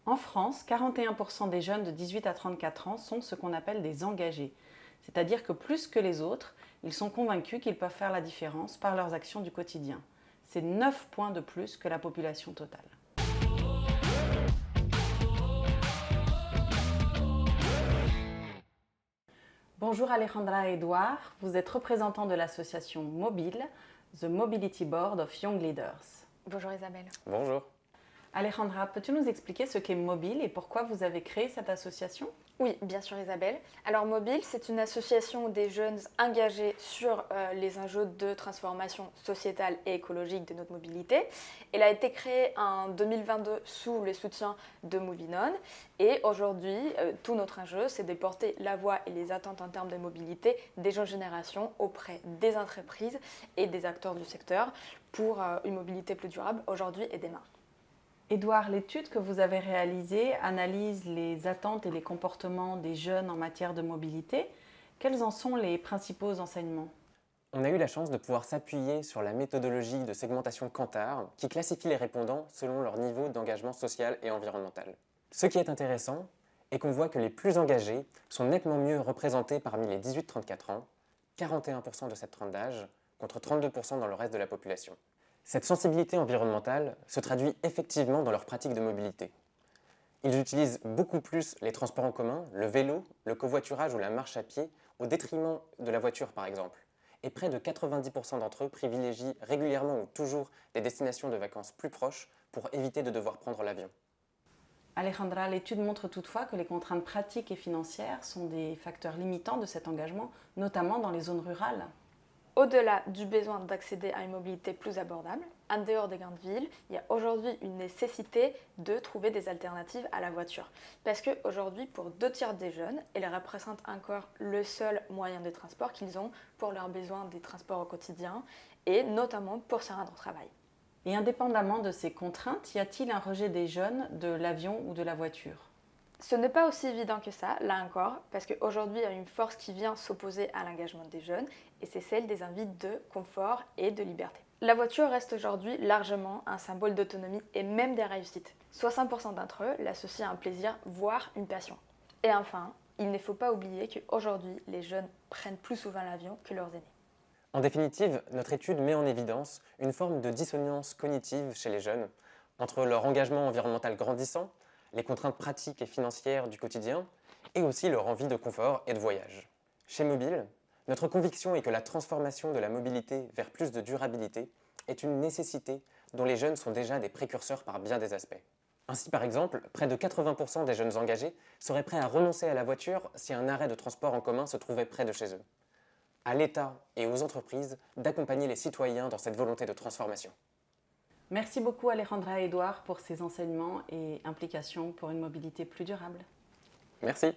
En France, 41% des jeunes de 18 à 34 ans sont ce qu'on appelle des engagés. C'est-à-dire que plus que les autres, ils sont convaincus qu'ils peuvent faire la différence par leurs actions du quotidien. C'est 9 points de plus que la population totale. Bonjour Alejandra et Edouard, vous êtes représentant de l'association Mobile, The Mobility Board of Young Leaders. Bonjour Isabelle. Bonjour. Alejandra, peux-tu nous expliquer ce qu'est Mobile et pourquoi vous avez créé cette association ? Oui, bien sûr Isabelle. Alors Mobile, c'est une association des jeunes engagés sur les enjeux de transformation sociétale et écologique de notre mobilité. Elle a été créée en 2022 sous le soutien de Movinon et aujourd'hui, tout notre enjeu, c'est de porter la voix et les attentes en termes de mobilité des jeunes générations auprès des entreprises et des acteurs du secteur pour une mobilité plus durable aujourd'hui et demain. Édouard, l'étude que vous avez réalisée analyse les attentes et les comportements des jeunes en matière de mobilité. Quels en sont les principaux enseignements ? On a eu la chance de pouvoir s'appuyer sur la méthodologie de segmentation Kantar qui classifie les répondants selon leur niveau d'engagement social et environnemental. Ce qui est intéressant est qu'on voit que les plus engagés sont nettement mieux représentés parmi les 18-34 ans, 41% de cette tranche d'âge, contre 32% dans le reste de la population. Cette sensibilité environnementale se traduit effectivement dans leur pratique de mobilité. Ils utilisent beaucoup plus les transports en commun, le vélo, le covoiturage ou la marche à pied, au détriment de la voiture par exemple. Et près de 90% d'entre eux privilégient régulièrement ou toujours des destinations de vacances plus proches pour éviter de devoir prendre l'avion. Alejandra, l'étude montre toutefois que les contraintes pratiques et financières sont des facteurs limitants de cet engagement, notamment dans les zones rurales. Au-delà du besoin d'accéder à une mobilité plus abordable, en dehors des grandes villes, il y a aujourd'hui une nécessité de trouver des alternatives à la voiture. Parce qu'aujourd'hui, pour 2/3 des jeunes, elle représente encore le seul moyen de transport qu'ils ont pour leurs besoins des transports au quotidien et notamment pour se rendre au travail. Et indépendamment de ces contraintes, y a-t-il un rejet des jeunes de l'avion ou de la voiture ? Ce n'est pas aussi évident que ça, là encore, parce qu'aujourd'hui, il y a une force qui vient s'opposer à l'engagement des jeunes, et c'est celle des envies de confort et de liberté. La voiture reste aujourd'hui largement un symbole d'autonomie et même des réussites. 60% d'entre eux l'associent à un plaisir, voire une passion. Et enfin, il ne faut pas oublier qu'aujourd'hui, les jeunes prennent plus souvent l'avion que leurs aînés. En définitive, notre étude met en évidence une forme de dissonance cognitive chez les jeunes entre leur engagement environnemental grandissant, les contraintes pratiques et financières du quotidien, et aussi leur envie de confort et de voyage. Chez Mobile, notre conviction est que la transformation de la mobilité vers plus de durabilité est une nécessité dont les jeunes sont déjà des précurseurs par bien des aspects. Ainsi, par exemple, près de 80% des jeunes engagés seraient prêts à renoncer à la voiture si un arrêt de transport en commun se trouvait près de chez eux. À l'État et aux entreprises d'accompagner les citoyens dans cette volonté de transformation. Merci beaucoup Alejandra et Edouard pour ces enseignements et implications pour une mobilité plus durable. Merci.